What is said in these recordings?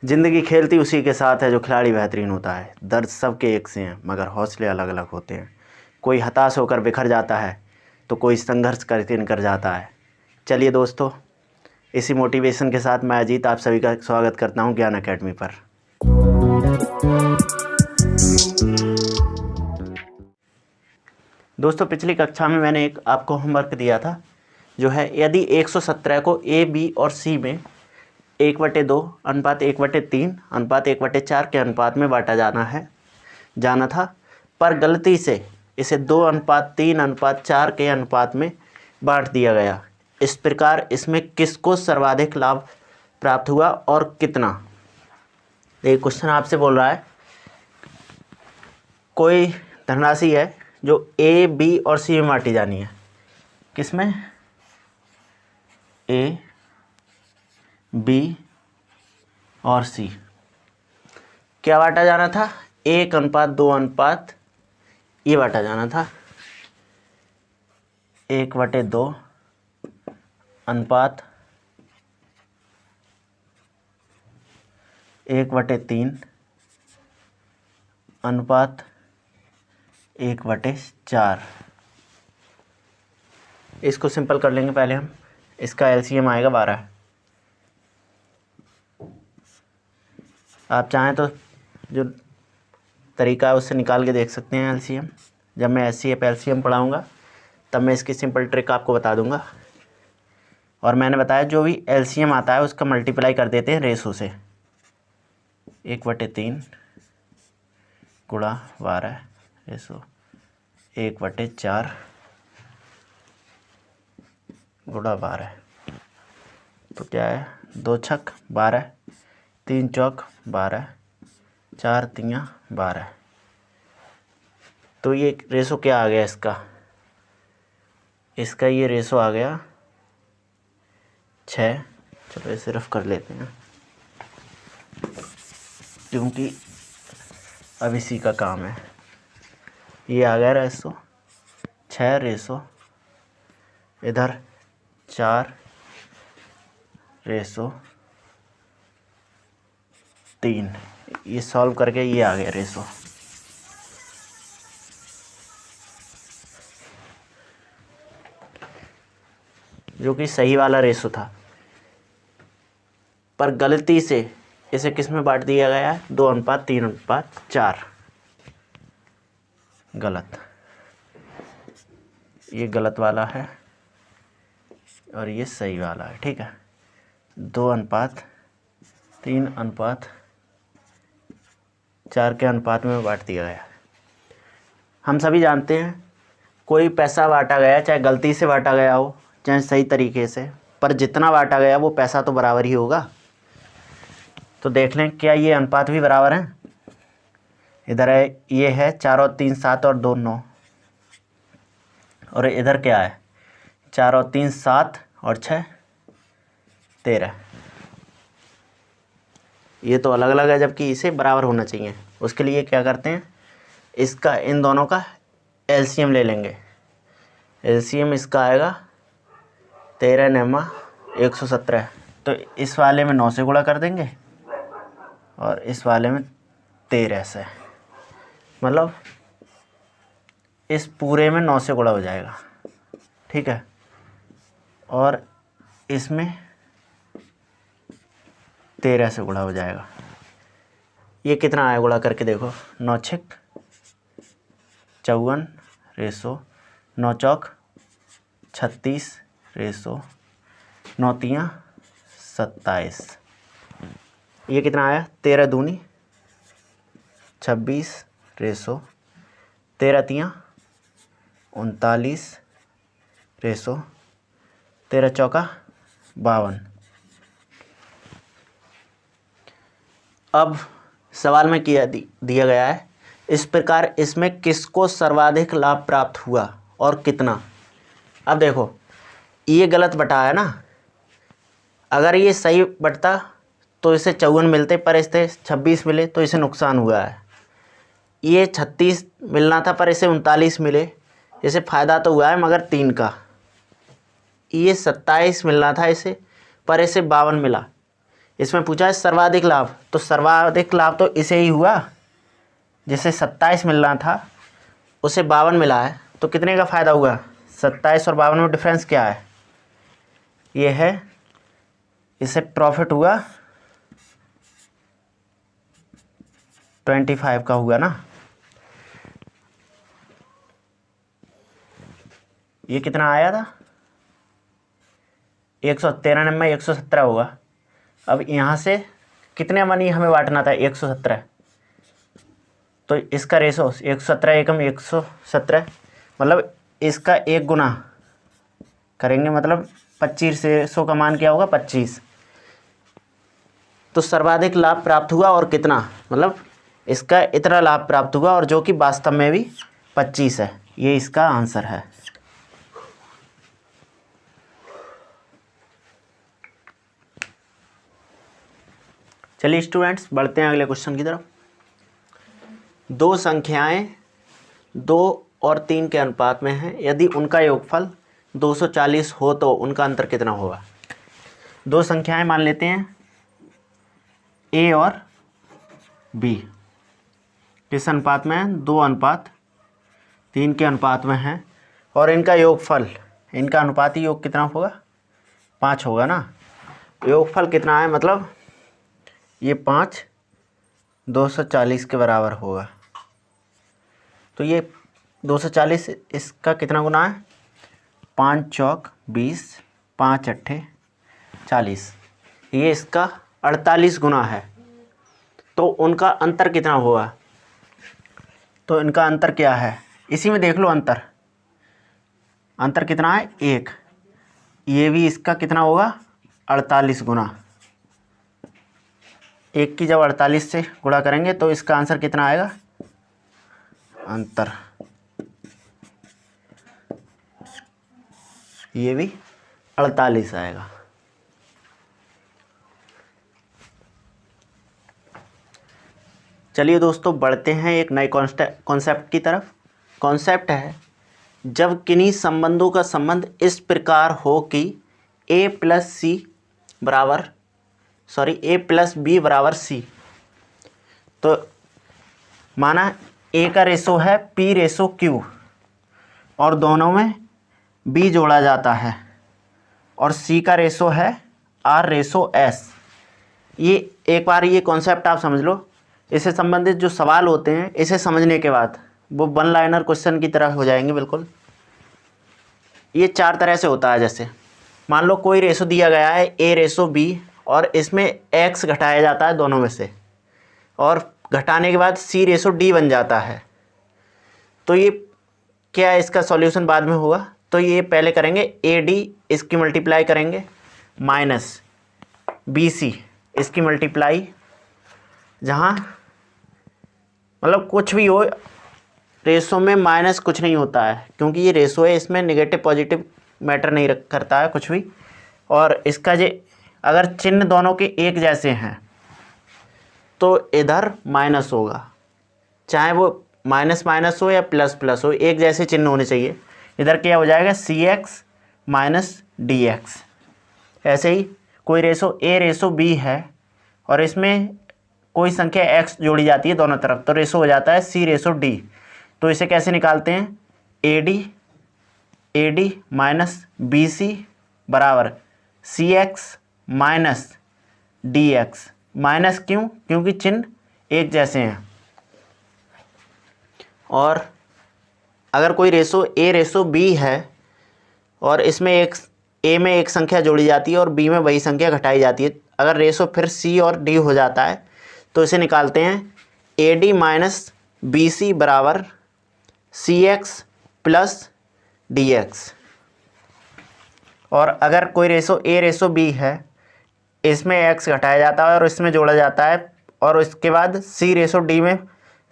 ज़िंदगी खेलती उसी के साथ है जो खिलाड़ी बेहतरीन होता है। दर्द सबके एक से हैं मगर हौसले अलग अलग होते हैं। कोई हताश होकर बिखर जाता है तो कोई संघर्ष करके निकल जाता है। चलिए दोस्तों, इसी मोटिवेशन के साथ मैं अजीत आप सभी का स्वागत करता हूं ज्ञान एकेडमी पर। दोस्तों, पिछली कक्षा में मैंने एक आपको होमवर्क दिया था, जो है यदि 117 को ए, बी और सी में 1/2 अनुपात 1/3 अनुपात 1/4 के अनुपात में बांटा जाना था, पर गलती से इसे 2:3 अनुपात 4 के अनुपात में बांट दिया गया। इस प्रकार इसमें किसको सर्वाधिक लाभ प्राप्त हुआ और कितना। एक क्वेश्चन आपसे बोल रहा है, कोई धनराशि है जो ए, बी और सी में बांटी जानी है। किसमें? ए, बी और सी। क्या बांटा जाना था? 1:2 अनुपात ये बांटा जाना था। 1/2 अनुपात 1/3 अनुपात 1/4। इसको सिंपल कर लेंगे पहले हम। इसका एलसीएम आएगा 12। आप चाहें तो जो तरीका है उससे निकाल के देख सकते हैं एलसीएम। जब मैं एचसीएफ एलसीएम पढ़ाऊँगा तब मैं इसकी सिंपल ट्रिक आपको बता दूंगा। और मैंने बताया जो भी एलसीएम आता है उसका मल्टीप्लाई कर देते हैं रेशो से। 1/3 गुणा 12 रेशो 1/4 गुणा 12। तो क्या है? 2 छक 12, 3 चौक 12, 4 तियाँ 12। तो ये रेशो क्या आ गया इसका ये रेशो आ गया 6। चलो इसे रफ कर लेते हैं क्योंकि अब इसी का काम है। ये आ गया रेशो 6 रेशो इधर 4 रेशो 3। ये सॉल्व करके ये आ गया रेशो। जो कि सही वाला रेशो था, पर गलती से इसे किस में बांट दिया गया है? 2:3:4। गलत। ये गलत वाला है और ये सही वाला है। ठीक है, 2:3:4 के अनुपात में बांट दिया गया। हम सभी जानते हैं कोई पैसा बांटा गया, चाहे गलती से बांटा गया हो चाहे सही तरीके से, पर जितना बांटा गया वो पैसा तो बराबर ही होगा। तो देख लें क्या ये अनुपात भी बराबर हैं। इधर है, ये है 4 और 3 7 और 2 9, और इधर क्या है? 4 और 3 7 और 6 13। ये तो अलग अलग है, जबकि इसे बराबर होना चाहिए। उसके लिए क्या करते हैं, इसका इन दोनों का एलसीएम ले लेंगे। एलसीएम इसका आएगा 13 9 117। तो इस वाले में 9 से गुणा कर देंगे और इस वाले में 13 से, मतलब इस पूरे में 9 से गुणा हो जाएगा। ठीक है, और इसमें 13 से गुणा हो जाएगा। ये कितना आया गुणा करके देखो? 9 6 54 रेशो 9 चौक 36 रेशो 9 तियाँ 27। ये कितना आया? 13 दूनी 26 रेशो 13 तियाँ 39 रेशो 13 चौका 52। अब सवाल में दिया गया है, इस प्रकार इसमें किसको सर्वाधिक लाभ प्राप्त हुआ और कितना। अब देखो, ये गलत बटा है ना। अगर ये सही बटता तो इसे 54 मिलते, पर इसे 26 मिले तो इसे नुकसान हुआ है। ये 36 मिलना था पर इसे 39 मिले, इसे फ़ायदा तो हुआ है मगर 3 का। ये 27 मिलना था इसे, पर इसे 52 मिला, इसमें पूछा है सर्वाधिक लाभ, तो सर्वाधिक लाभ तो इसे ही हुआ, जिसे 27 मिलना था उसे 52 मिला है, तो कितने का फ़ायदा हुआ? 27 और 52 में डिफरेंस क्या है? ये है, इसे प्रॉफिट हुआ 25 का हुआ ना। ये कितना आया था? 193 में 117 होगा। अब यहाँ से कितने मनी हमें बांटना था? 117, तो इसका रेशो 117 एकम 117, मतलब इसका 1 गुना करेंगे, मतलब 2500 का मान क्या होगा? 25। तो सर्वाधिक लाभ प्राप्त हुआ और कितना, मतलब इसका इतना लाभ प्राप्त हुआ, और जो कि वास्तव में भी 25 है। ये इसका आंसर है। चलिए स्टूडेंट्स, बढ़ते हैं अगले क्वेश्चन की तरफ। दो संख्याएं 2 और 3 के अनुपात में हैं, यदि उनका योगफल 240 हो तो उनका अंतर कितना होगा? दो संख्याएं मान लेते हैं ए और बी, किस अनुपात में है? 2:3 के अनुपात में है, और इनका योगफल, इनका अनुपाती योग कितना होगा? 5 होगा ना। योगफल कितना है, मतलब ये 5 240 के बराबर होगा। तो ये 240 इसका कितना गुना है? 5 चौक 20, 5 अट्ठे 40, ये इसका 48 गुना है। तो उनका अंतर कितना होगा? तो इनका अंतर क्या है, इसी में देख लो। अंतर कितना है? 1। ये भी इसका कितना होगा? 48 गुना। 1 की जब 48 से गुणा करेंगे तो इसका आंसर कितना आएगा? अंतर, ये भी 48 आएगा। चलिए दोस्तों, बढ़ते हैं एक नए कॉन्सेप्ट की तरफ। कॉन्सेप्ट है, जब किन्हीं संबंधों का संबंध इस प्रकार हो कि a प्लस b बराबर c। तो माना a का रेशो है p रेशो q, और दोनों में b जोड़ा जाता है, और c का रेशो है r रेशो s। ये एक बार ये कॉन्सेप्ट आप समझ लो। इससे संबंधित जो सवाल होते हैं, इसे समझने के बाद वो 1 लाइनर क्वेश्चन की तरह हो जाएंगे बिल्कुल। ये 4 तरह से होता है। जैसे मान लो कोई रेशो दिया गया है a रेशो b, और इसमें x घटाया जाता है दोनों में से, और घटाने के बाद c रेशो d बन जाता है। तो ये क्या, इसका सॉल्यूशन बाद में होगा। तो ये पहले करेंगे AD, इसकी मल्टीप्लाई करेंगे, माइनस BC, इसकी मल्टीप्लाई, जहाँ मतलब कुछ भी हो, रेशो में माइनस कुछ नहीं होता है, क्योंकि ये रेशो है, इसमें नेगेटिव पॉजिटिव मैटर नहीं करता है कुछ भी। और इसका अगर चिन्ह दोनों के एक जैसे हैं तो इधर माइनस होगा, चाहे वो माइनस माइनस हो या प्लस प्लस हो, एक जैसे चिन्ह होने चाहिए। इधर क्या हो जाएगा? CX minus DX। ऐसे ही कोई रेशो A रेशो B है, और इसमें कोई संख्या x जोड़ी जाती है दोनों तरफ, तो रेशो हो जाता है C रेशो D। तो इसे कैसे निकालते हैं? AD माइनस BC बराबर CX माइनस DX। माइनस क्यों? क्योंकि चिन्ह एक जैसे हैं। और अगर कोई रेशो A रेशो B है, और इसमें A में एक संख्या जोड़ी जाती है और B में वही संख्या घटाई जाती है, अगर रेशो फिर C और D हो जाता है, तो इसे निकालते हैं AD माइनस BC बराबर CX प्लस DX। और अगर कोई रेशो A रेशो B है, इसमें x घटाया जाता है और इसमें जोड़ा जाता है, और उसके बाद C रेशो D में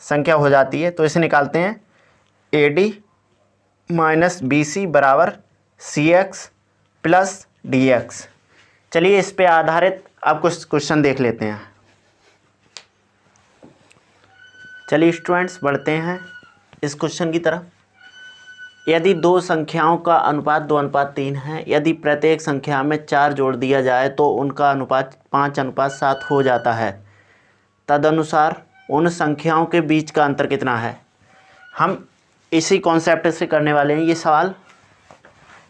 संख्या हो जाती है, तो इसे निकालते हैं AD माइनस BC बराबर CX प्लस DX। चलिए इस पे आधारित आप कुछ क्वेश्चन देख लेते हैं। चलिए स्टूडेंट्स, बढ़ते हैं इस क्वेश्चन की तरफ। यदि दो संख्याओं का अनुपात 2:3 है, यदि प्रत्येक संख्या में 4 जोड़ दिया जाए तो उनका अनुपात 5:7 हो जाता है। तदनुसार उन संख्याओं के बीच का अंतर कितना है। हम इसी कॉन्सेप्ट से करने वाले हैं ये सवाल।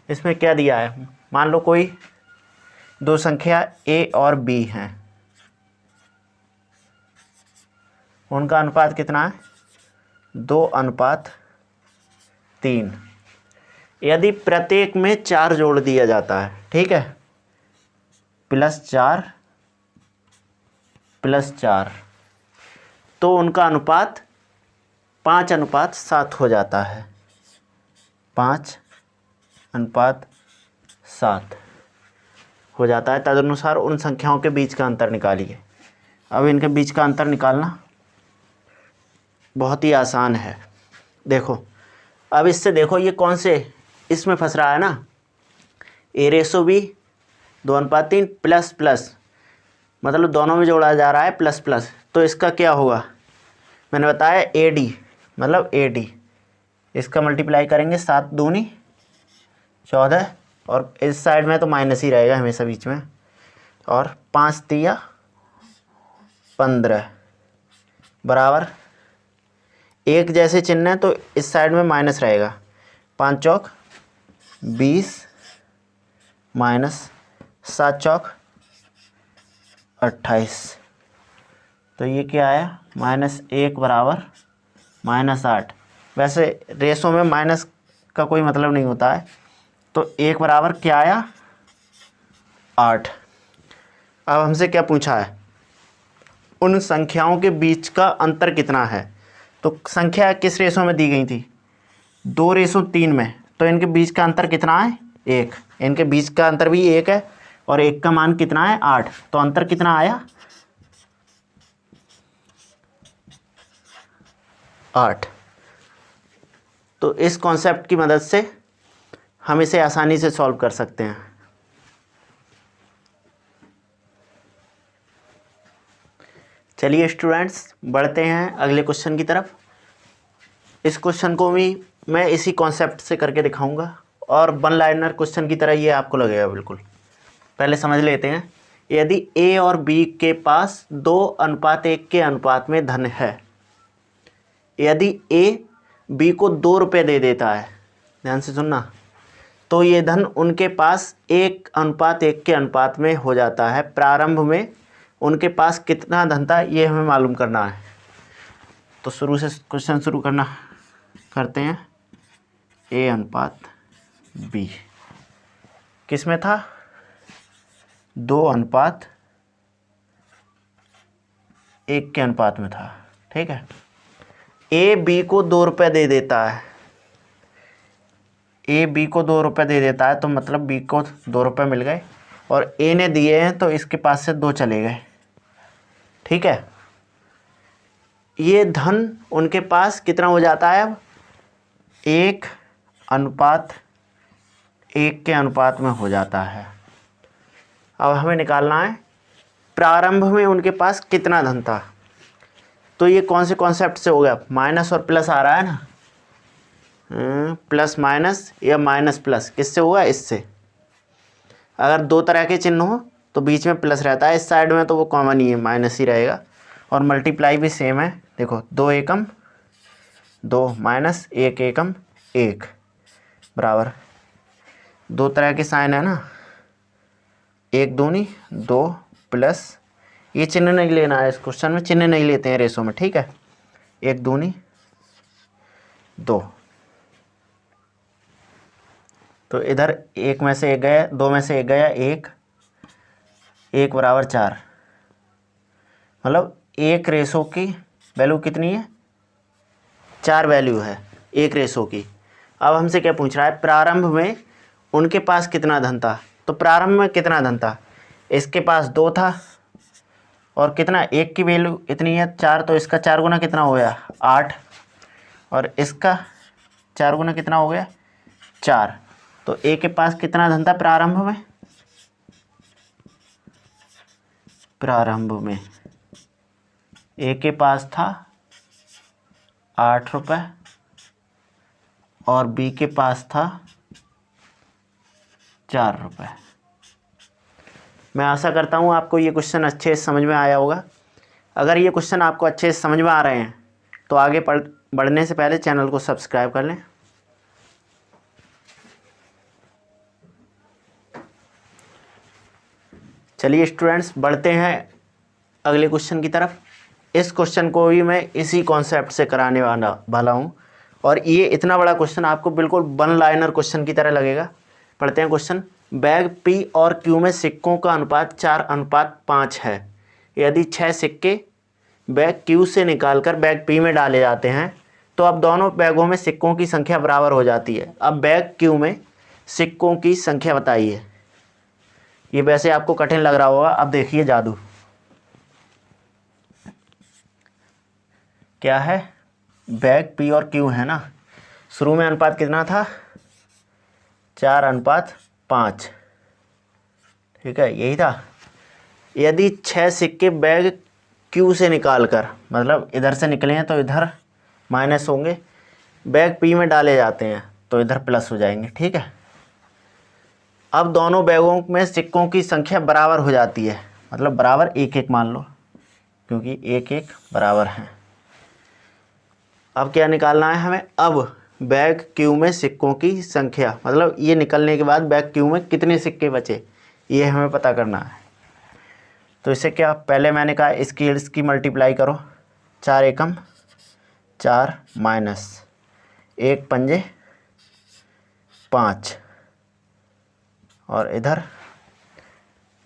इसमें क्या दिया है, मान लो कोई दो संख्या a और b हैं, उनका अनुपात कितना है 2:3। यदि प्रत्येक में 4 जोड़ दिया जाता है, ठीक है, +4 +4, तो उनका अनुपात 5:7 हो जाता है। 5:7 हो जाता है। तदनुसार उन संख्याओं के बीच का अंतर निकालिए। अब इनके बीच का अंतर निकालना बहुत ही आसान है। देखो, अब इससे देखो ये कौन से इसमें फंस रहा है ना, a/b 2:3 प्लस प्लस, मतलब दोनों में जोड़ा जा रहा है प्लस प्लस, तो इसका क्या होगा, मैंने बताया AD, मतलब AD, इसका मल्टीप्लाई करेंगे 7 दूनी 14, और इस साइड में तो माइनस ही रहेगा हमेशा बीच में, और 5 तिया 15 बराबर, एक जैसे चिन्ह है तो इस साइड में माइनस रहेगा, 5 चौक 20 माइनस 7 चौक 28, तो ये क्या आया -1 बराबर -8। वैसे रेशो में माइनस का कोई मतलब नहीं होता है, तो 1 बराबर क्या आया 8। अब हमसे क्या पूछा है, उन संख्याओं के बीच का अंतर कितना है। तो संख्या किस रेशो में दी गई थी 2:3 में, तो इनके बीच का अंतर कितना है 1, इनके बीच का अंतर भी 1 है, और 1 का मान कितना है 8, तो अंतर कितना आया 8। तो इस कॉन्सेप्ट की मदद से हम इसे आसानी से सॉल्व कर सकते हैं। चलिए स्टूडेंट्स, बढ़ते हैं अगले क्वेश्चन की तरफ। इस क्वेश्चन को भी मैं इसी कॉन्सेप्ट से करके दिखाऊंगा, और 1 लाइनर क्वेश्चन की तरह ये आपको लगेगा बिल्कुल। पहले समझ लेते हैं। यदि a और b के पास 2:1 के अनुपात में धन है, यदि a b को 2 रुपये दे देता है, ध्यान से सुनना, तो ये धन उनके पास 1:1 के अनुपात में हो जाता है। प्रारंभ में उनके पास कितना धन था ये हमें मालूम करना है। तो शुरू से क्वेश्चन शुरू करते हैं। a/b किस में था 2:1 के अनुपात में था, ठीक है। a b को 2 रुपये दे देता है, a b को 2 रुपये दे देता है, तो मतलब b को 2 रुपये मिल गए, और a ने दिए हैं तो इसके पास से 2 चले गए, ठीक है। ये धन उनके पास कितना हो जाता है अब 1:1 के अनुपात में हो जाता है। अब हमें निकालना है प्रारंभ में उनके पास कितना धन था। तो ये कौन से कॉन्सेप्ट से हो गया, माइनस और प्लस आ रहा है ना, प्लस माइनस या माइनस प्लस, किससे होगा इससे। अगर दो तरह के चिन्ह हो तो बीच में प्लस रहता है, इस साइड में तो वो कॉमन ही है, माइनस ही रहेगा, और मल्टीप्लाई भी सेम है। देखो 2 एकम 2 माइनस 1 एकम 1 बराबर, दो तरह के साइन है ना, 1 दूनी 2 प्लस, ये चिन्ह नहीं लेना है, इस क्वेश्चन में चिन्ह नहीं लेते हैं रेशो में, ठीक है। 1 दूनी 2, तो इधर 1 में से 1 गया, 2 में से 1 गया, 1 बराबर 4, मतलब 1 रेशो की वैल्यू कितनी है 4 वैल्यू है 1 रेशो की। अब हमसे क्या पूछ रहा है, प्रारंभ में उनके पास कितना धन था। तो प्रारंभ में कितना धन था, इसके पास 2 था, और कितना 1 की वैल्यू इतनी है 4, तो इसका 4 गुना कितना हो गया 8, और इसका 4 गुना कितना हो गया 4। तो a के पास कितना धन था प्रारंभ में, a के पास था 8 रुपये और बी के पास था 4 रुपये। मैं आशा करता हूँ आपको ये क्वेश्चन अच्छे से समझ में आया होगा। अगर ये क्वेश्चन आपको अच्छे से समझ में आ रहे हैं तो आगे बढ़ने से पहले चैनल को सब्सक्राइब कर लें। चलिए स्टूडेंट्स, बढ़ते हैं अगले क्वेश्चन की तरफ। इस क्वेश्चन को भी मैं इसी कॉन्सेप्ट से कराने वाला हूँ और ये इतना बड़ा क्वेश्चन आपको बिल्कुल वन लाइनर क्वेश्चन की तरह लगेगा। पढ़ते हैं क्वेश्चन। बैग P और Q में सिक्कों का अनुपात 4:5 है। यदि 6 सिक्के बैग Q से निकालकर बैग P में डाले जाते हैं तो अब दोनों बैगों में सिक्कों की संख्या बराबर हो जाती है। अब बैग Q में सिक्कों की संख्या बताइए। ये वैसे आपको कठिन लग रहा होगा, अब देखिए जादू क्या है। बैग P और Q है ना, शुरू में अनुपात कितना था, 4:5। ठीक है, यही था। यदि 6 सिक्के बैग Q से निकाल कर, मतलब इधर से निकले हैं तो इधर माइनस होंगे, बैग P में डाले जाते हैं तो इधर प्लस हो जाएंगे। ठीक है, अब दोनों बैगों में सिक्कों की संख्या बराबर हो जाती है, मतलब बराबर 1-1 मान लो, क्योंकि 1-1 बराबर हैं। अब क्या निकालना है हमें, अब बैग Q में सिक्कों की संख्या, मतलब ये निकलने के बाद बैग Q में कितने सिक्के बचे ये हमें पता करना है। तो इसे क्या, पहले मैंने कहा इसकी मल्टीप्लाई करो, 4 एकम 4 माइनस 1 पंजे 5, और इधर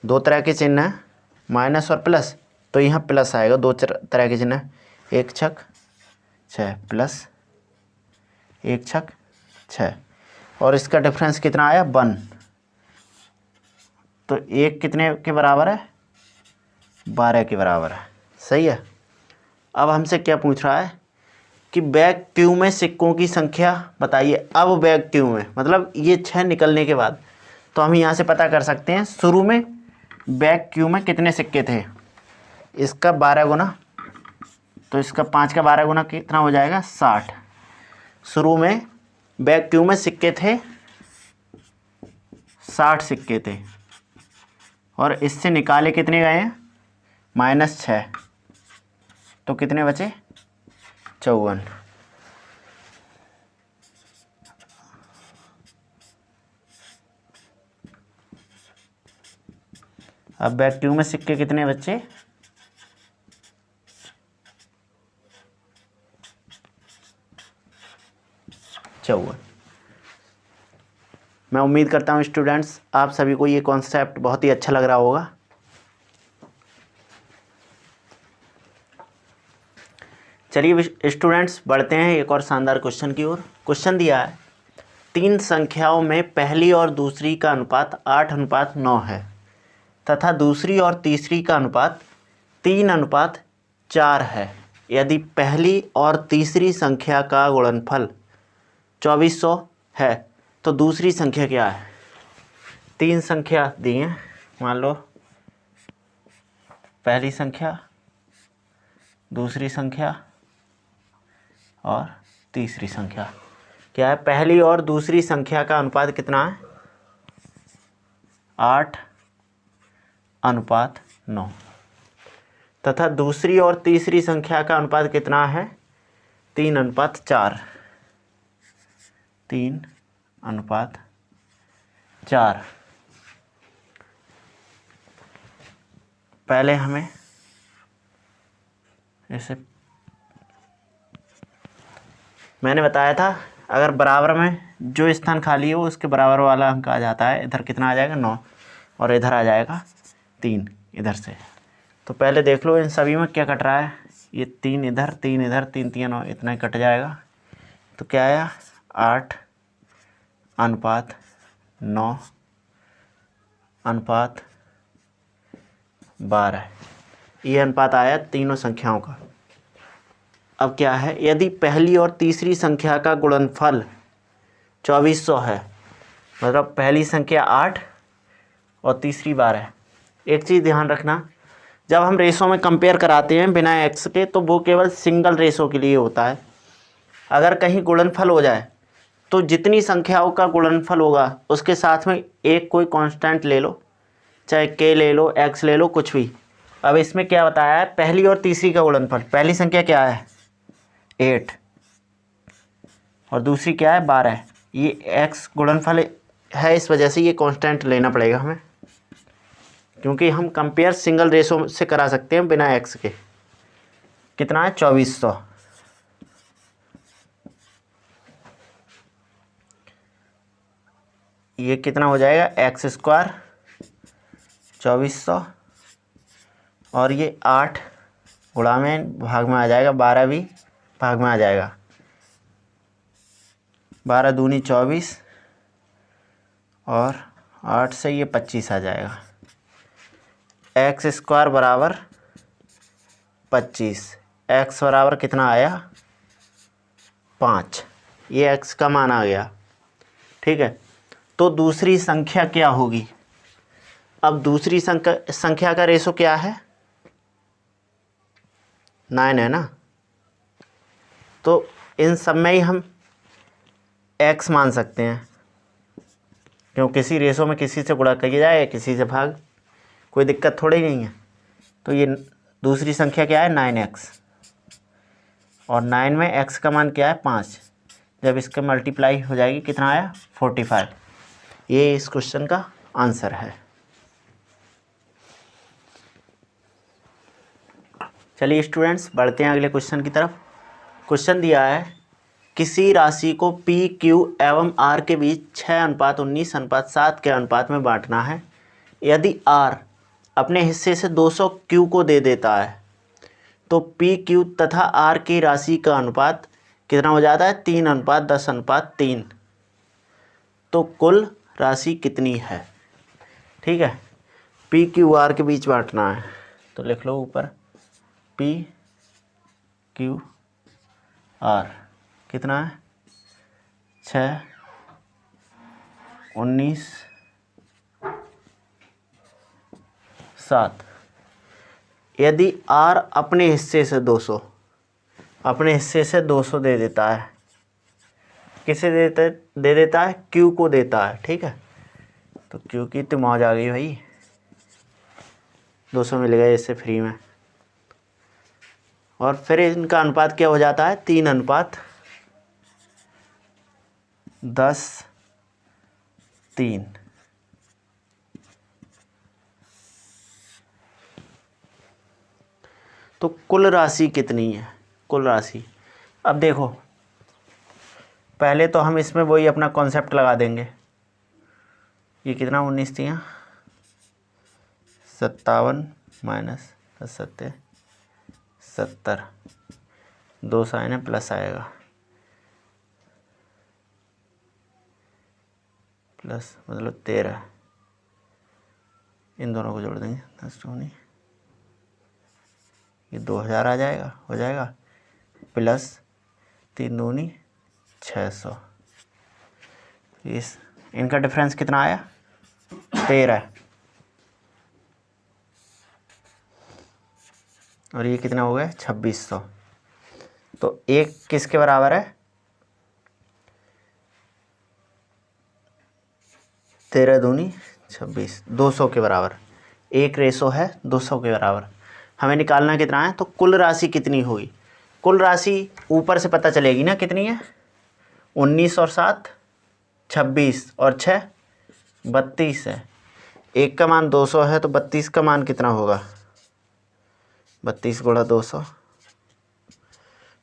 2 तरह के चिन्ह हैं, माइनस और प्लस, तो यहाँ प्लस आएगा। 2 तरह के चिन्ह, 1 छक 6 प्लस 1 छक 6, और इसका डिफरेंस कितना आया, 1। तो 1 कितने के बराबर है, 12 के बराबर है। सही है। अब हमसे क्या पूछ रहा है कि बैग Q में सिक्कों की संख्या बताइए। अब बैग Q में मतलब ये 6 निकलने के बाद, तो हम यहाँ से पता कर सकते हैं शुरू में बैग Q में कितने सिक्के थे, इसका 12 गुना, तो इसका 5 का 12 गुना कितना हो जाएगा, 60। शुरू में बैग Q में सिक्के थे 60 सिक्के थे, और इससे निकाले कितने गए हैं, -6, तो कितने बचे, 54। अब बैग Q में सिक्के कितने बचे, 54। मैं उम्मीद करता हूँ स्टूडेंट्स आप सभी को ये कॉन्सेप्ट बहुत ही अच्छा लग रहा होगा। चलिए स्टूडेंट्स, बढ़ते हैं एक और शानदार क्वेश्चन की ओर। क्वेश्चन दिया है, 3 संख्याओं में पहली और दूसरी का अनुपात 8:9 है तथा दूसरी और तीसरी का अनुपात 3:4 है। यदि पहली और तीसरी संख्या का गुणनफल 2400 है तो दूसरी संख्या क्या है। 3 संख्या दी हैं, मान लो पहली संख्या, दूसरी संख्या और तीसरी संख्या। क्या है, पहली और दूसरी संख्या का अनुपात कितना है, 8:9, तथा दूसरी और तीसरी संख्या का अनुपात कितना है, 3:4। 3:4। पहले हमें जैसे मैंने बताया था, अगर बराबर में जो स्थान खाली हो उसके बराबर वाला अंक आ जाता है। इधर कितना आ जाएगा, 9, और इधर आ जाएगा 3 इधर से। तो पहले देख लो इन सभी में क्या कट रहा है, ये 3 इधर 3 इधर 3 3 9, इतना ही कट जाएगा। तो क्या आया, 8:9:12, ये अनुपात आया तीनों संख्याओं का। अब क्या है, यदि पहली और तीसरी संख्या का गुणनफल 2400 है, मतलब पहली संख्या 8 और तीसरी 12। एक चीज़ ध्यान रखना, जब हम रेशो में कंपेयर कराते हैं बिना एक्स के, तो वो केवल सिंगल रेशो के लिए होता है। अगर कहीं गुणनफल हो जाए तो जितनी संख्याओं का गुणनफल होगा उसके साथ में एक कोई कांस्टेंट ले लो, चाहे k ले लो, x ले लो, कुछ भी। अब इसमें क्या बताया है, पहली और तीसरी का गुणनफल। पहली संख्या क्या है 8 और दूसरी क्या है 12। ये x गुणनफल है, इस वजह से ये कांस्टेंट लेना पड़ेगा हमें, क्योंकि हम कंपेयर सिंगल रेशो से करा सकते हैं बिना x के। कितना है 2400। ये कितना हो जाएगा x स्क्वायर 2400 और ये 8 गुणा में भाग में आ जाएगा, 12 भी भाग में आ जाएगा। 12 दूनी 24 और 8 से ये 25 आ जाएगा। एक्स स्क्वायर बराबर 25, एक्स बराबर कितना आया 5। ये एक्स का मान आ गया, ठीक है। तो दूसरी संख्या क्या होगी, अब दूसरी संख्या का रेशो क्या है 9 है ना, तो इन सब में ही हम x मान सकते हैं, क्यों किसी रेशो में किसी से गुणा किया जाए, किसी से भाग, कोई दिक्कत थोड़ी नहीं है। तो ये दूसरी संख्या क्या है 9x और 9 में x का मान क्या है 5। जब इसका मल्टीप्लाई हो जाएगी कितना आया 45। ये इस क्वेश्चन का आंसर है। चलिए स्टूडेंट्स बढ़ते हैं अगले क्वेश्चन की तरफ। क्वेश्चन दिया है किसी राशि को p, q एवं r के बीच 6:19:7 के अनुपात में बांटना है। यदि r अपने हिस्से से 200 q को दे देता है तो p, q तथा r की राशि का अनुपात कितना हो जाता है 3:10:3। तो कुल राशि कितनी है, ठीक है। p, q, r के बीच बांटना है, तो लिख लो ऊपर p, q, r कितना है 6, 19, 7। यदि r अपने हिस्से से 200 दे देता है, किसे दे देता है q को देता है, ठीक है। तो q की तो मौज आ गई भाई, 200 मिल गए इससे फ्री में। और फिर इनका अनुपात क्या हो जाता है 3:10:3। तो कुल राशि कितनी है, कुल राशि। अब देखो पहले तो हम इसमें वही अपना कॉन्सेप्ट लगा देंगे। ये कितना 19 थी 57 माइनस 10 70, 2 साइन है प्लस आएगा, प्लस मतलब 13। इन दोनों को जोड़ देंगे 10 दूनी, ये 2000 आ जाएगा, हो जाएगा, प्लस 3 दूनी 600। इनका डिफरेंस कितना आया 13। और ये कितना हो गया 2600। तो एक किसके बराबर है 13 दूनी 26, 200 के बराबर। एक रेशो है 200 के बराबर। हमें निकालना कितना है, तो कुल राशि कितनी होगी। कुल राशि ऊपर से पता चलेगी ना कितनी है, 19 और 7 26 और 6 32 है। एक का मान 200 है तो 32 का मान कितना होगा 32 गुणा 200,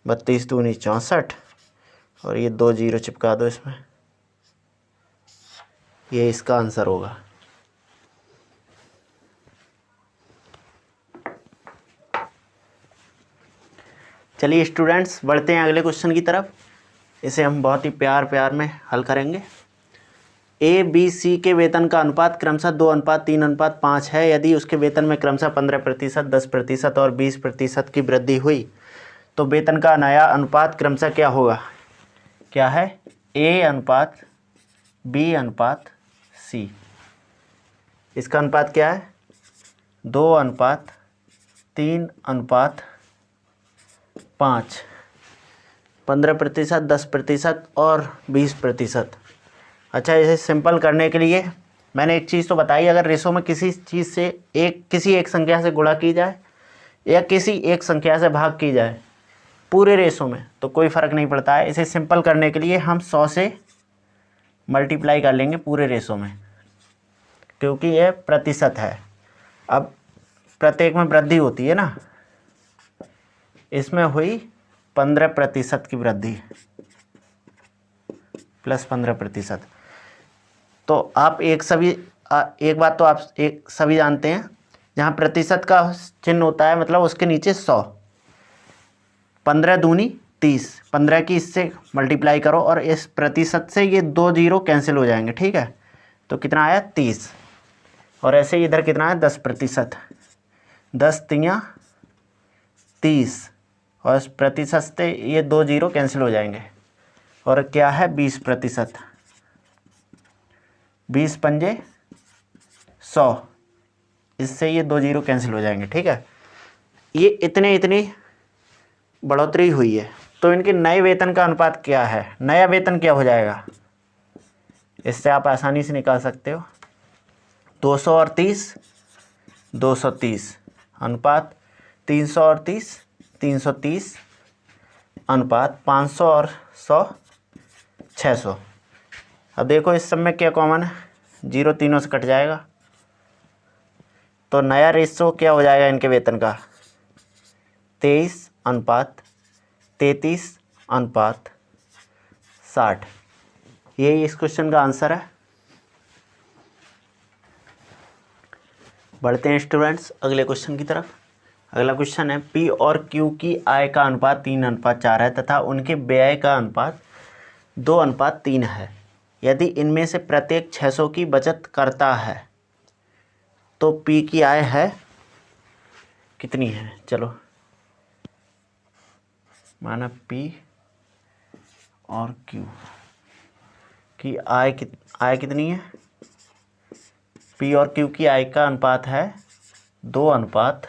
32 दूनी 64 और ये 2 जीरो चिपका दो इसमें, ये इसका आंसर होगा। चलिए स्टूडेंट्स बढ़ते हैं अगले क्वेश्चन की तरफ। इसे हम बहुत ही प्यार में हल करेंगे। ए बी सी के वेतन का अनुपात क्रमशः 2:3:5 है। यदि उसके वेतन में क्रमशः 15%, 10% और 20% की वृद्धि हुई तो वेतन का नया अनुपात क्रमशः क्या होगा। क्या है ए अनुपात बी अनुपात सी। इसका अनुपात क्या है 2:3:5। 15%, 10% और 20%। अच्छा, इसे सिंपल करने के लिए मैंने एक चीज़ तो बताई, अगर रेशो में किसी चीज़ से किसी एक संख्या से गुणा की जाए या किसी एक संख्या से भाग की जाए पूरे रेशो में, तो कोई फ़र्क नहीं पड़ता है। इसे सिंपल करने के लिए हम 100 से मल्टीप्लाई कर लेंगे पूरे रेशो में, क्योंकि यह प्रतिशत है। अब प्रत्येक में वृद्धि होती है ना, इसमें हुई 15% की वृद्धि, प्लस 15%। तो आप एक बात तो आप सभी जानते हैं, जहाँ प्रतिशत का चिन्ह होता है मतलब उसके नीचे 100। 15 दूनी 30, 15 की इससे मल्टीप्लाई करो और इस प्रतिशत से ये 2 जीरो कैंसिल हो जाएंगे, ठीक है। तो कितना आया 30, और ऐसे ही इधर कितना है 10%। 10 तियाँ 30, और इस प्रतिशत से ये 2 जीरो कैंसिल हो जाएंगे, और क्या है 20%। 20 पंजे 100, इससे ये 2 जीरो कैंसिल हो जाएंगे, ठीक है। ये इतनी बढ़ोतरी हुई है, तो इनके नए वेतन का अनुपात क्या है, नया वेतन क्या हो जाएगा, इससे आप आसानी से निकाल सकते हो। 200 और 30, 230 अनुपात 300 और 30, 330 अनुपात 500 और 100, 600। अब देखो इस सब में क्या कॉमन है, जीरो तीनों से कट जाएगा, तो नया रेशो क्या हो जाएगा इनके वेतन का, 23 अनुपात 33 अनुपात 60। यही इस क्वेश्चन का आंसर है। बढ़ते हैं स्टूडेंट्स अगले क्वेश्चन की तरफ। अगला क्वेश्चन है, पी और क्यू की आय का अनुपात 3:4 है तथा उनके व्यय का अनुपात 2:3 है। यदि इनमें से प्रत्येक 600 की बचत करता है तो पी की आय है कितनी है। चलो माना पी और क्यू की आय कितनी है। पी और क्यू की आय का अनुपात है 3:4।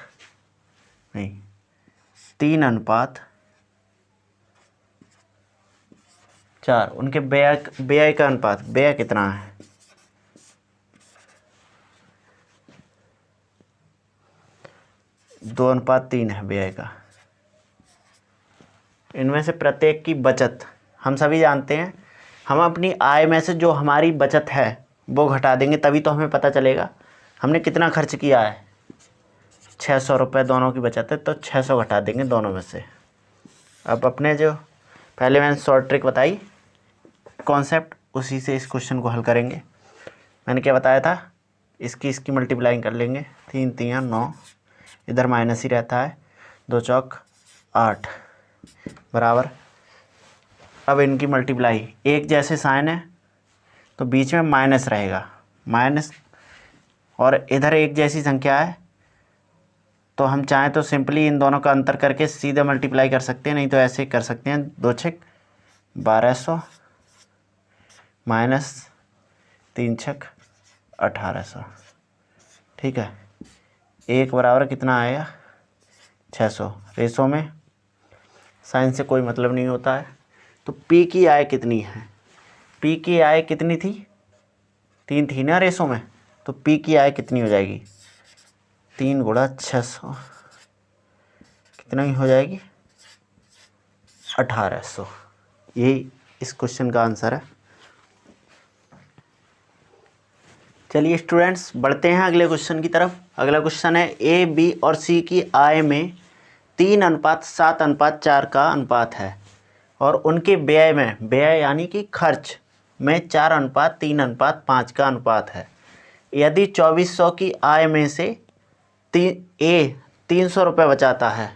उनके व्यय का अनुपात, व्यय कितना है, 2:3 है व्यय का। इनमें से प्रत्येक की बचत, हम सभी जानते हैं, हम अपनी आय में से जो हमारी बचत है वो घटा देंगे, तभी तो हमें पता चलेगा हमने कितना खर्च किया है। 600 रुपये दोनों की बचत है, तो 600 घटा देंगे दोनों में से। अब अपने जो पहले मैंने शॉर्ट ट्रिक बताई कॉन्सेप्ट, उसी से इस क्वेश्चन को हल करेंगे। मैंने क्या बताया था, इसकी मल्टीप्लाइंग कर लेंगे, 3 तियाँ 9, इधर माइनस ही रहता है, 2 चौक 8 बराबर। अब इनकी मल्टीप्लाई, एक जैसे साइन है तो बीच में माइनस रहेगा, माइनस, और इधर एक जैसी संख्या है तो हम चाहें तो सिंपली इन दोनों का अंतर करके सीधे मल्टीप्लाई कर सकते हैं, नहीं तो ऐसे कर सकते हैं, 2 छक 1200 माइनस 3 छक 1800, ठीक है। एक बराबर कितना आएगा 600। रेशो में साइन से कोई मतलब नहीं होता है। तो पी की आय कितनी है, पी की आय कितनी थी, 3 थी ना रेशो में, तो पी की आय कितनी हो जाएगी, 3 गुणा 600 कितना ही हो जाएगी 1800। यही इस क्वेश्चन का आंसर है। चलिए स्टूडेंट्स बढ़ते हैं अगले क्वेश्चन की तरफ। अगला क्वेश्चन है, ए बी और सी की आय में 3:7:4 का अनुपात है और उनके व्यय में, व्यय यानी कि खर्च में 4:3:5 का अनुपात है। यदि 2400 की आय में से ए 300 रुपये बचाता है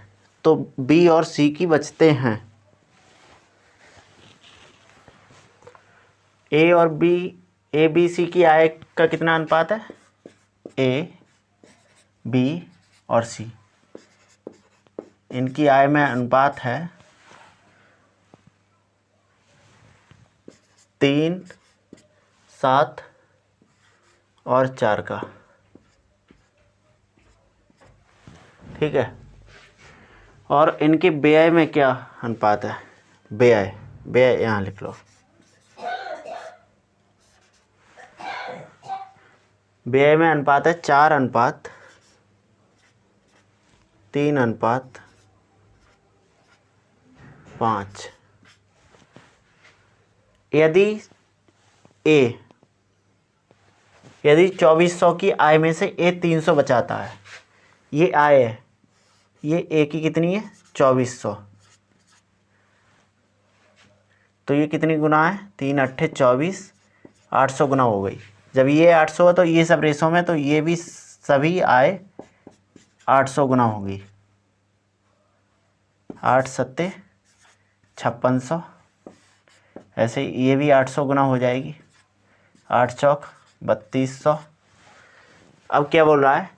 तो बी और सी की बचते हैं। ए बी सी की आय का कितना अनुपात है, ए बी और सी, इनकी आय में अनुपात है 3, 7 और 4 का, ठीक है। और इनके व्यय में क्या अनुपात है, व्यय, व्यय यहाँ लिख लो। व्यय में अनुपात है 4:3:5। यदि 2400 की आय में से ए 300 बचाता है, ये आय है, ये ए की कितनी है 2400, तो ये कितनी गुना है 3×8=24, 800 गुना हो गई। जब ये 800 है तो ये सब रेशो में, तो ये भी सभी आय 800 गुना होगी। 8×7=5600, ऐसे ये भी 800 गुना हो जाएगी। 8×4=3200। अब क्या बोल रहा है,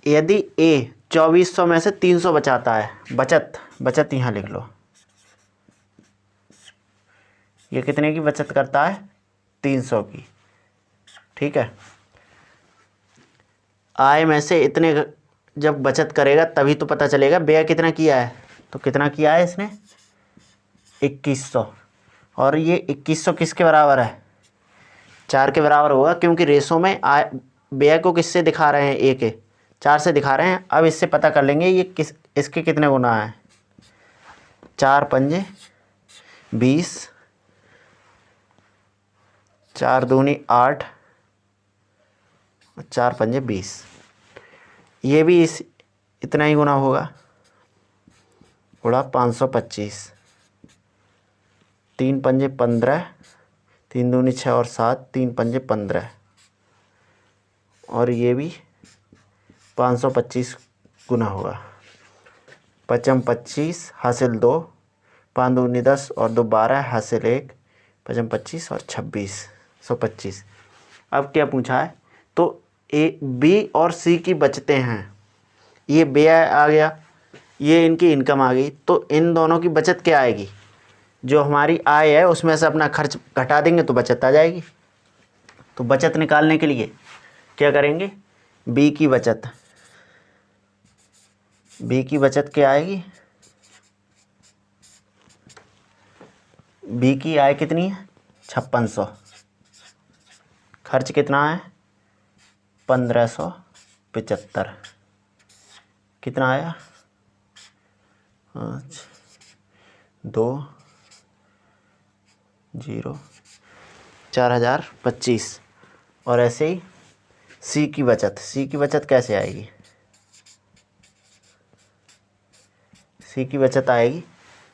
यदि ए 2400 में से 300 बचाता है, बचत यहाँ लिख लो, ये कितने की बचत करता है 300 की, ठीक है। आय में से इतने जब बचत करेगा तभी तो पता चलेगा व्यय कितना किया है। तो कितना किया है इसने 2100, और ये 2100 किसके बराबर है 4 के बराबर होगा, क्योंकि रेशो में आय व्यय को किससे दिखा रहे हैं, ए के 4 से दिखा रहे हैं। अब इससे पता कर लेंगे ये इसके कितने गुना है। 4×5=20, 4×2=8, 4×5=20, ये भी इतना ही गुना होगा, गुणा 525, 3×5=15, 3×2=6 और 7, 3×5=15, और ये भी 525 गुना होगा। 5×25 हासिल 2, 5×2=10 और 2=12, हासिल 1, 5×25 और 26, 125। अब क्या पूछा है, तो ए बी और सी की बचतें हैं, ये व्यय आ गया, ये इनकी इनकम आ गई, तो इन दोनों की बचत क्या आएगी, जो हमारी आय है उसमें से अपना खर्च घटा देंगे तो बचत आ जाएगी। तो बचत निकालने के लिए क्या करेंगे, बी की बचत क्या आएगी, बी की आय कितनी है 5600, खर्च कितना है 1575, कितना आया 5 2 0 4025। और ऐसे ही सी की बचत कैसे आएगी, सी की बचत आएगी,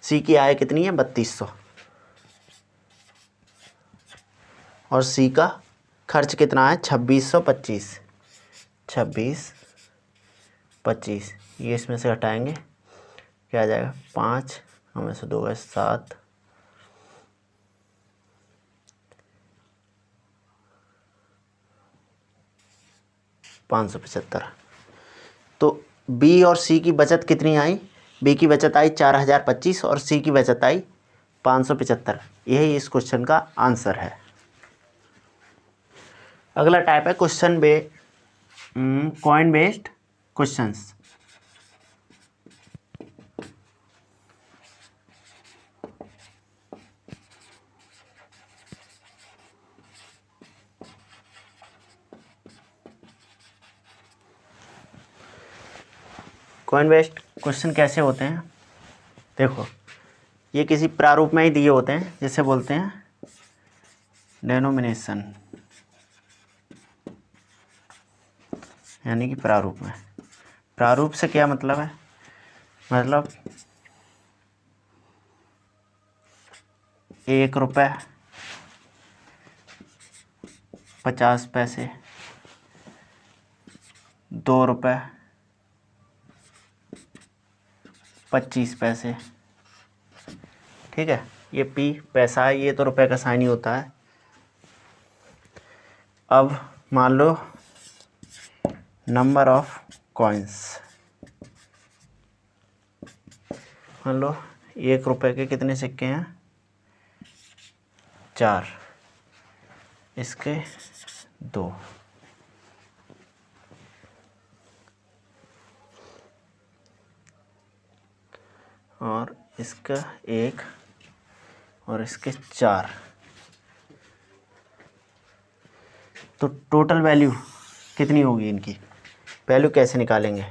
सी की आय कितनी है 3200, और सी का खर्च कितना है 2625, 2625, ये इसमें से हटाएंगे क्या आ जाएगा 5, हमें से 2 गए 7, 575। तो बी और सी की बचत कितनी आई, बी की बचत आई 4025 और सी की बचत आई 575। यही इस क्वेश्चन का आंसर है। अगला टाइप है coin based questions. Coin based question कैसे होते हैं, देखो ये किसी प्रारूप में ही दिए होते हैं, जिसे बोलते हैं डेनोमिनेशन, यानी कि प्रारूप में। प्रारूप से क्या मतलब है, मतलब 1 रुपये 50 पैसे, 2 रुपये 25 पैसे, ठीक है। ये पी पैसा है, ये तो रुपए का साइन ही होता है। अब मान लो नंबर ऑफ कॉइन्स, मान लो 1 रुपये के कितने सिक्के हैं 4, इसके 2, और इसका 1 और इसके 4। तो टोटल वैल्यू कितनी होगी इनकी? वैल्यू कैसे निकालेंगे?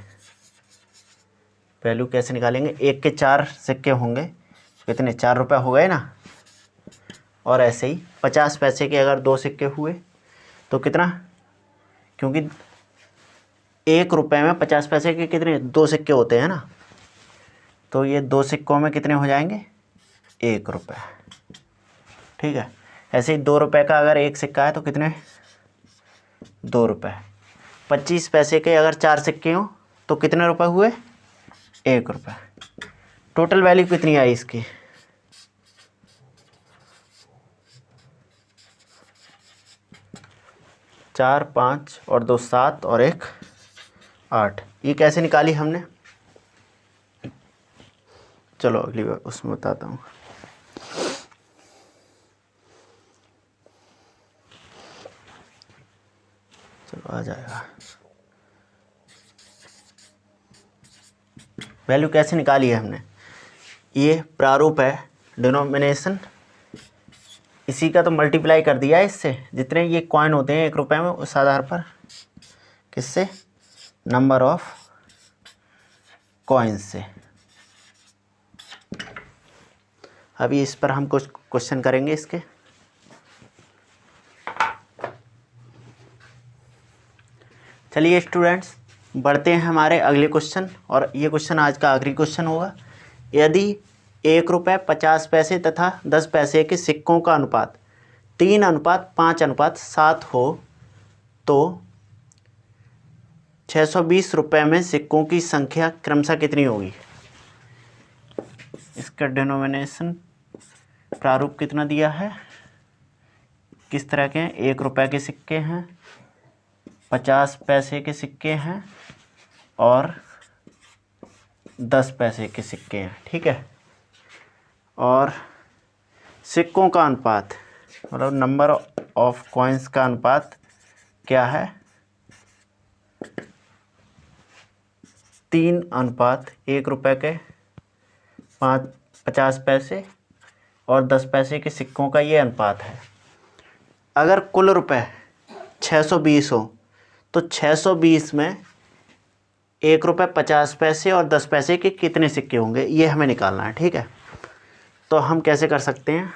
वैल्यू कैसे निकालेंगे? एक के 4 सिक्के होंगे, कितने? 4 रुपये हो गए ना। और ऐसे ही 50 पैसे के अगर 2 सिक्के हुए तो कितना? क्योंकि 1 रुपये में 50 पैसे के कितने? 2 सिक्के होते हैं ना। तो ये 2 सिक्कों में कितने हो जाएंगे? 1 रुपये। ठीक है। ऐसे ही 2 रुपये का अगर 1 सिक्का है तो कितने? 2 रुपये। 25 पैसे के अगर 4 सिक्के हों तो कितने रुपए हुए? 1 रुपये। टोटल वैल्यू कितनी आई इसकी? 4, 5 और 2 7 और 1 8। ये कैसे निकाली हमने? चलो अगली बार उसमें बताता हूँ। चलो आ जाएगा। वैल्यू कैसे निकाली है हमने? ये प्रारूप है, डिनोमिनेशन इसी का तो मल्टीप्लाई कर दिया है इससे। जितने ये कॉइन होते हैं 1 रुपये में, उस आधार पर किससे? नंबर ऑफ कॉइन्स से। अभी इस पर हम कुछ क्वेश्चन करेंगे इसके। चलिए स्टूडेंट्स, बढ़ते हैं हमारे अगले क्वेश्चन, और ये क्वेश्चन आज का आखिरी क्वेश्चन होगा। यदि 1 रुपये 50 पैसे तथा 10 पैसे के सिक्कों का अनुपात 3:5:7 हो तो 620 रुपये में सिक्कों की संख्या क्रमशः कितनी होगी? इसका डिनोमिनेशन प्रारूप कितना दिया है, किस तरह के हैं? 1 रुपये के सिक्के हैं, 50 पैसे के सिक्के हैं और 10 पैसे के सिक्के हैं। ठीक है। और सिक्कों का अनुपात, मतलब नंबर ऑफ कॉइन्स का अनुपात क्या है? 3:1 रुपये के 50 पैसे और 10 पैसे के सिक्कों का ये अनुपात है। अगर कुल रुपए 620 हो तो 620 में 1 रुपये 50 पैसे और 10 पैसे के कितने सिक्के होंगे, ये हमें निकालना है। ठीक है। तो हम कैसे कर सकते हैं?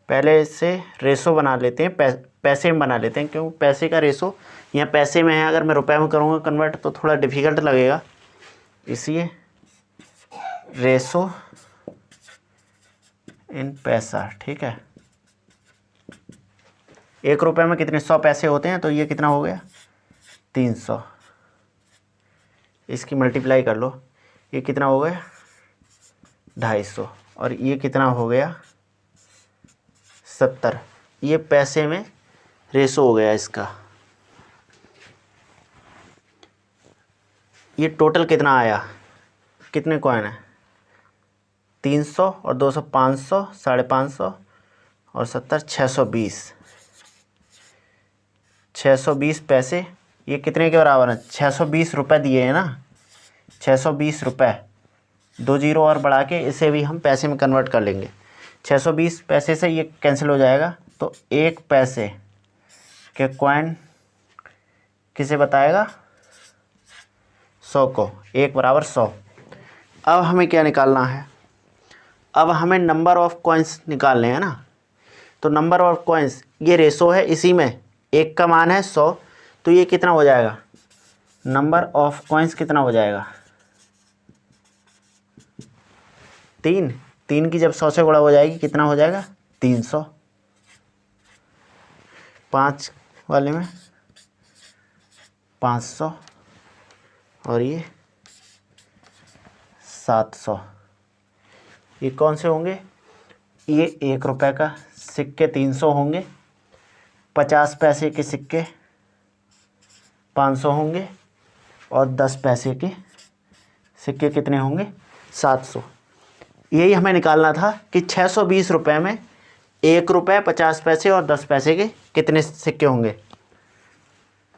पहले इससे रेशो बना लेते हैं, पैसे में बना लेते हैं, क्योंकि पैसे का रेशो यहाँ पैसे में है, अगर मैं रुपए में करूँगा कन्वर्ट तो थोड़ा डिफ़िकल्ट लगेगा, इसलिए रेशो इन पैसा। ठीक है। 1 रुपये में कितने? 100 पैसे होते हैं, तो ये कितना हो गया? 300। इसकी मल्टीप्लाई कर लो, ये कितना हो गया? 250। और ये कितना हो गया? 70। ये पैसे में रेशो हो गया इसका। ये टोटल कितना आया? कितने कॉइन है? 300 और 200 500, 550 और 70 620। 620 पैसे ये कितने के बराबर है? 620 रुपये दिए हैं ना। 620 रुपये, 2 जीरो और बढ़ा के इसे भी हम पैसे में कन्वर्ट कर लेंगे। 620 पैसे से ये कैंसिल हो जाएगा, तो 1 पैसे के कॉइन किसे बताएगा? 100 को। 1 बराबर 100। अब हमें क्या निकालना है? अब हमें नंबर ऑफ कॉइन्स निकालने हैं ना। तो नंबर ऑफ कॉइन्स ये रेशो है, इसी में 1 का मान है 100, तो ये कितना हो जाएगा? नंबर ऑफ कॉइन्स कितना हो जाएगा? 3 की जब 100 से गुणा हो जाएगी कितना हो जाएगा? 300। 5 वाले में 500 और ये 700। ये कौन से होंगे? ये 1 रुपये का सिक्के 300 होंगे, 50 पैसे के सिक्के 500 होंगे और 10 पैसे के सिक्के कितने होंगे? 700। यही हमें निकालना था कि 620 रुपये में 1 रुपये 50 पैसे और 10 पैसे के कितने सिक्के होंगे।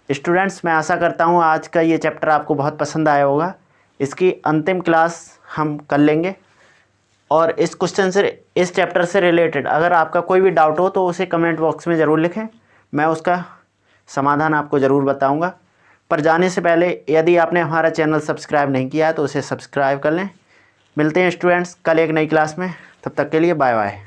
स्टूडेंट्स, मैं आशा करता हूँ आज का ये चैप्टर आपको बहुत पसंद आया होगा। इसकी अंतिम क्लास हम कर लेंगे और इस क्वेश्चन से, इस चैप्टर से रिलेटेड अगर आपका कोई भी डाउट हो तो उसे कमेंट बॉक्स में ज़रूर लिखें, मैं उसका समाधान आपको ज़रूर बताऊंगा। पर जाने से पहले यदि आपने हमारा चैनल सब्सक्राइब नहीं किया है तो उसे सब्सक्राइब कर लें। मिलते हैं स्टूडेंट्स कल एक नई क्लास में, तब तक के लिए बाय बाय।